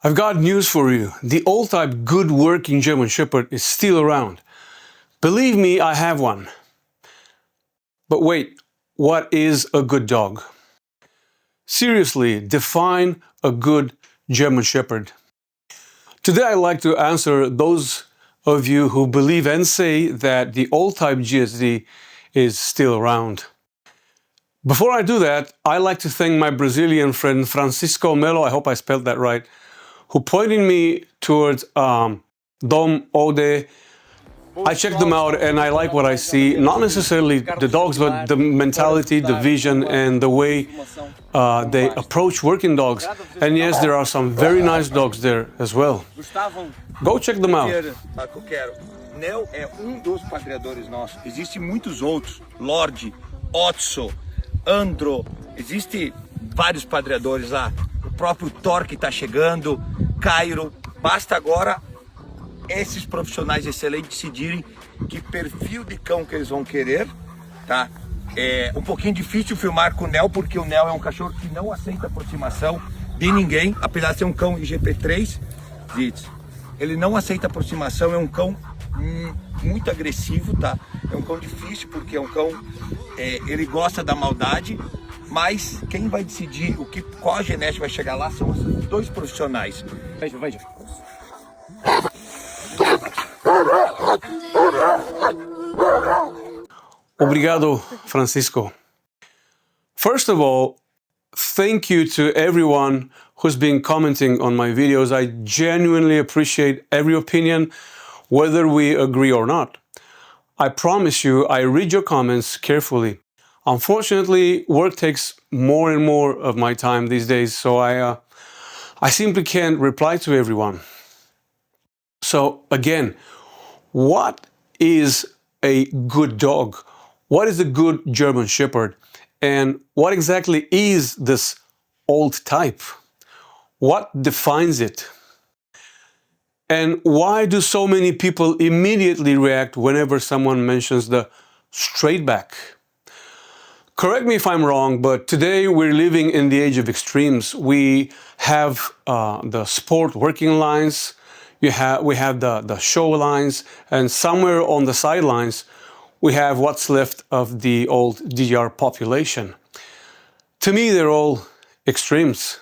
I've got news for you. The old type good working German Shepherd is still around. Believe me, I have one. But wait, what is a good dog? Seriously, define a good German Shepherd. Today I'd like to answer those of you who believe and say that the Old Type GSD is still around. Before I do that, I'd like to thank my Brazilian friend Francisco Melo, I hope I spelled that right, who pointed me towards Dom Ode. I checked them out and I like what I see, not necessarily the dogs, but the mentality, the vision, and the way they approach working dogs. And yes, there are some very nice dogs there as well. Go check them out. Nel é dos padreadores nossos. Existem muitos outros. Lorde, Otso, Andro. Existem vários padreadores lá. O próprio Thor que está chegando, Cairo. Basta agora esses profissionais excelentes decidirem que perfil de cão que eles vão querer, tá? É um pouquinho difícil filmar com o Nel, porque o Nel é um cachorro que não aceita aproximação de ninguém, apesar de ser um cão IGP3, ele não aceita aproximação, é um cão muito agressivo, tá? É um cão difícil, porque é um cão, ele gosta da maldade, mas quem vai decidir qual a genética vai chegar lá são esses dois profissionais. Veja. Obrigado, Francisco. First of all, thank you to everyone who's been commenting on my videos. I genuinely appreciate every opinion, whether we agree or not. I promise you, I read your comments carefully. Unfortunately, work takes more and more of my time these days, so I simply can't reply to everyone. So again, what is a good dog? What is a good German Shepherd? And what exactly is this old type? What defines it? And why do so many people immediately react whenever someone mentions the straight back? Correct me if I'm wrong, but today we're living in the age of extremes. We have the sport working lines, we have the show lines, and somewhere on the sidelines we have what's left of the old DDR population. To me, they're all extremes.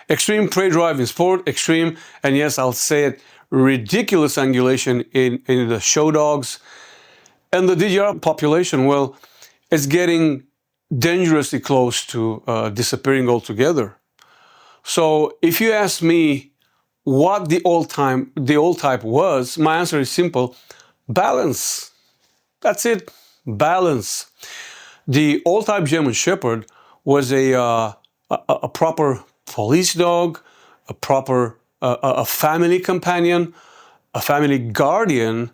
Extreme prey drive in sport, extreme, and yes, I'll say it, ridiculous angulation in the show dogs. And the DDR population, well, it's getting dangerously close to disappearing altogether. So if you ask me what the old type was, my answer is simple: balance. That's it, balance. The old type German Shepherd was a proper police dog, a family companion, a family guardian,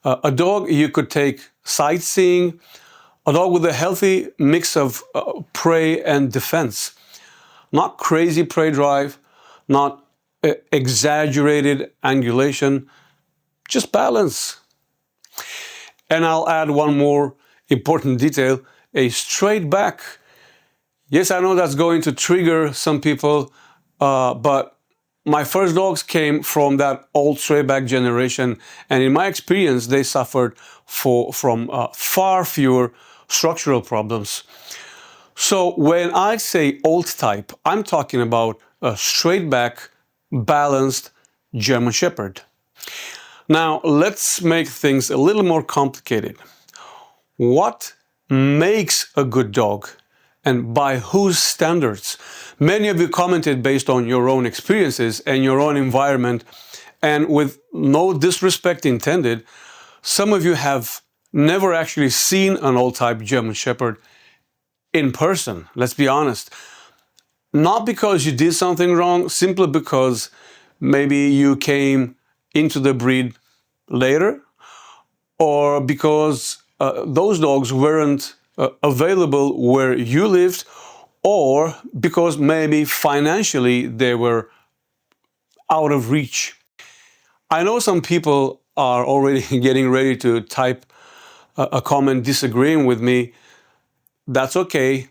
a dog you could take sightseeing, a dog with a healthy mix of prey and defense. Not crazy prey drive, not exaggerated angulation, just balance. And I'll add one more important detail: a straight back. Yes, I know that's going to trigger some people, but my first dogs came from that old straight back generation, and in my experience, they suffered from far fewer structural problems. So when I say old type, I'm talking about a straight back, balanced German Shepherd. Now, let's make things a little more complicated. What makes a good dog, and by whose standards? Many of you commented based on your own experiences and your own environment, and with no disrespect intended, some of you have never actually seen an old type German Shepherd in person, let's be honest. Not because you did something wrong, simply because maybe you came into the breed later, or because those dogs weren't available where you lived, or because maybe financially they were out of reach. I know some people are already getting ready to type a comment disagreeing with me. That's okay.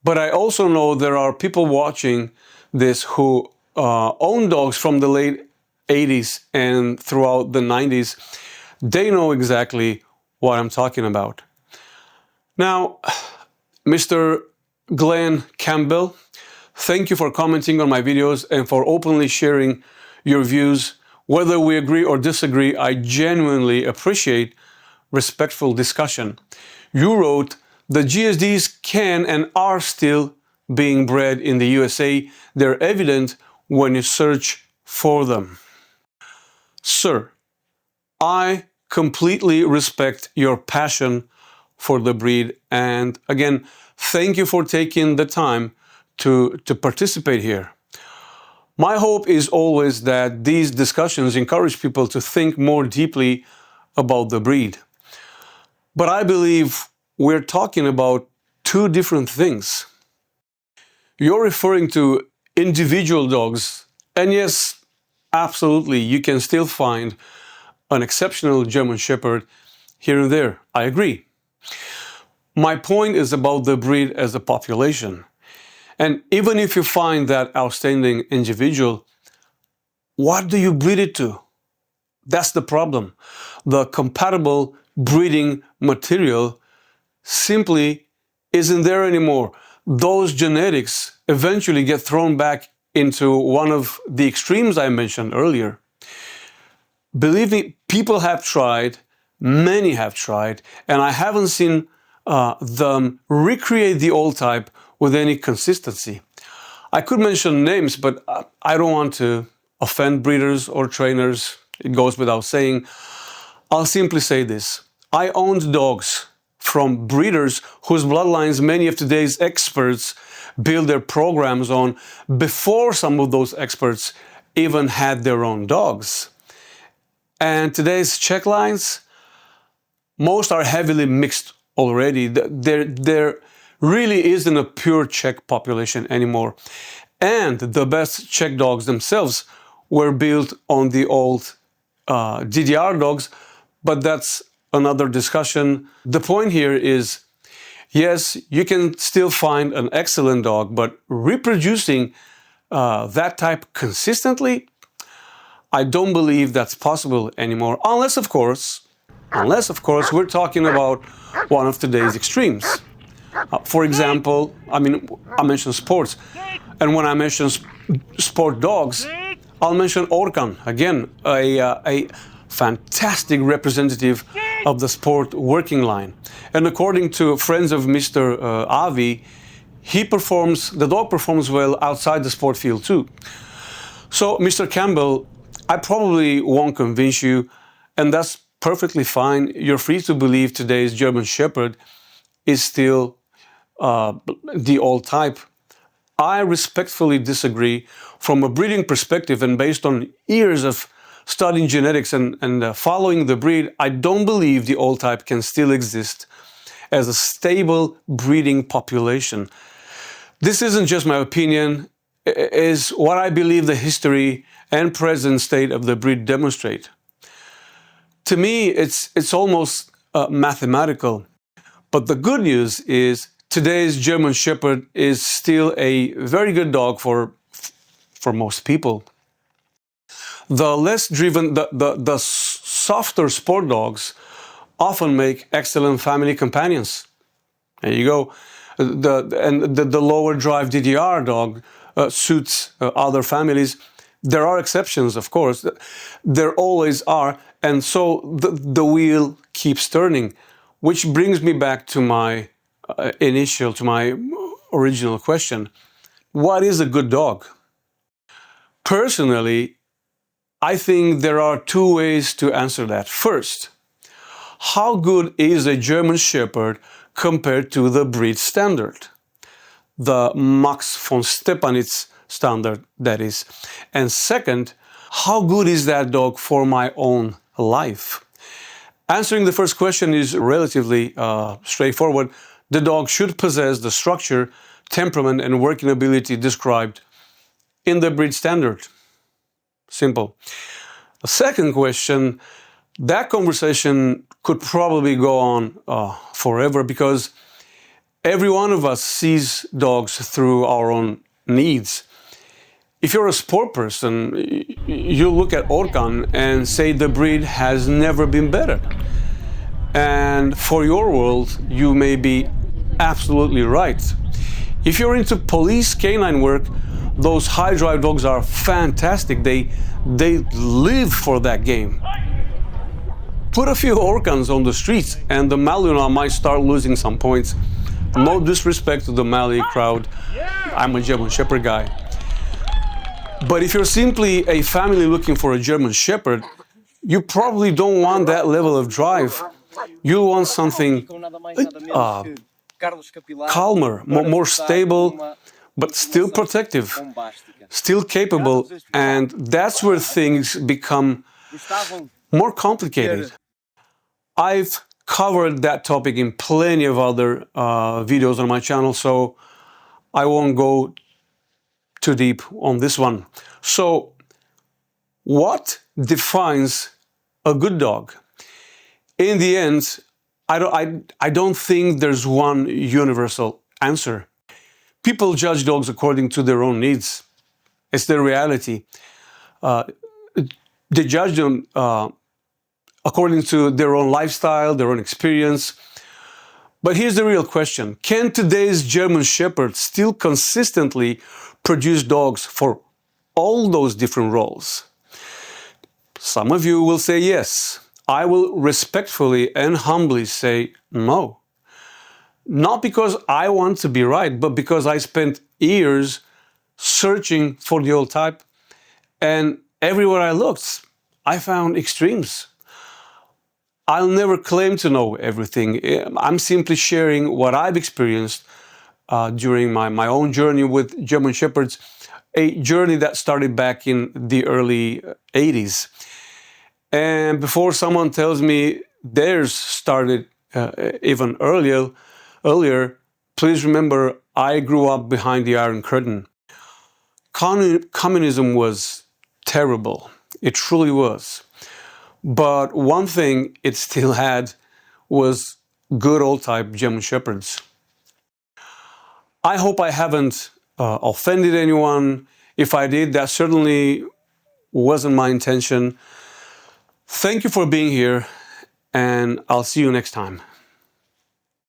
But I also know there are people watching this who own dogs from the late 80s and throughout the 90s, they know exactly what I'm talking about. Now, Mr. Glenn Campbell, thank you for commenting on my videos and for openly sharing your views. Whether we agree or disagree, I genuinely appreciate respectful discussion. You wrote, the GSDs can and are still being bred in the USA. They're evident when you search for them. Sir, I completely respect your passion for the breed, and again, thank you for taking the time to participate here. My hope is always that these discussions encourage people to think more deeply about the breed. But I believe we're talking about two different things. You're referring to individual dogs, and yes, absolutely, you can still find an exceptional German Shepherd here and there. I agree. My point is about the breed as a population. And even if you find that outstanding individual, what do you breed it to? That's the problem. The compatible breeding material simply isn't there anymore. Those genetics eventually get thrown back into one of the extremes I mentioned earlier. Believe me, people have tried, many have tried, and I haven't seen them recreate the old type with any consistency. I could mention names, but I don't want to offend breeders or trainers. It goes without saying. I'll simply say this. I owned dogs from breeders whose bloodlines many of today's experts build their programs on before some of those experts even had their own dogs. And today's check lines, most are heavily mixed already. There really isn't a pure Czech population anymore. And the best Czech dogs themselves were built on the old DDR dogs, but that's another discussion. The point here is, yes, you can still find an excellent dog, but reproducing that type consistently, I don't believe that's possible anymore, unless of course we're talking about one of today's extremes. For example, I mentioned sports, and when I mention sport dogs, I'll mention Orkan, again, a fantastic representative of the sport working line. And according to friends of Mr. Avi, the dog performs well outside the sport field too. So, Mr. Campbell, I probably won't convince you, and that's perfectly fine. You're free to believe today's German Shepherd is still the old type. I respectfully disagree. From a breeding perspective and based on years of studying genetics and following the breed, I don't believe the old type can still exist as a stable breeding population. This isn't just my opinion, it is what I believe the history and present state of the breed demonstrate. To me, it's almost mathematical. But the good news is today's German Shepherd is still a very good dog for most people. The less driven, the softer sport dogs often make excellent family companions. There you go. The lower drive DDR dog suits other families. There are exceptions, of course. There always are. And so the wheel keeps turning, which brings me back to my original question. What is a good dog? Personally, I think there are two ways to answer that. First, how good is a German Shepherd compared to the breed standard? The Max von Stepanitz standard, that is. And second, how good is that dog for my own life? Answering the first question is relatively straightforward. The dog should possess the structure, temperament, and working ability described in the breed standard. Simple. The second question, that conversation could probably go on forever because every one of us sees dogs through our own needs. If you're a sport person, you look at Orkan and say the breed has never been better. And for your world, you may be absolutely right. If you're into police canine work, those high drive dogs are fantastic. They live for that game. Put a few Orkans on the streets and the Malinois might start losing some points. No disrespect to the Malay crowd. I'm a German Shepherd guy. But if you're simply a family looking for a German Shepherd, you probably don't want that level of drive. You want something calmer, more stable, but still protective, still capable, and that's where things become more complicated. I've covered that topic in plenty of other videos on my channel, so I won't go too deep on this one. So, what defines a good dog? In the end, I don't think there's one universal answer. People judge dogs according to their own needs. It's their reality. They judge them according to their own lifestyle, their own experience. But here's the real question. Can today's German Shepherd still consistently produce dogs for all those different roles? Some of you will say yes. I will respectfully and humbly say no. Not because I want to be right, but because I spent years searching for the old type, and everywhere I looked, I found extremes. I'll never claim to know everything. I'm simply sharing what I've experienced during my own journey with German Shepherds, a journey that started back in the early 80s. And before someone tells me theirs started even earlier, please remember I grew up behind the Iron Curtain. Communism was terrible. It truly was. But one thing it still had was good old type German Shepherds. I hope I haven't offended anyone. If I did, that certainly wasn't my intention. Thank you for being here, and I'll see you next time.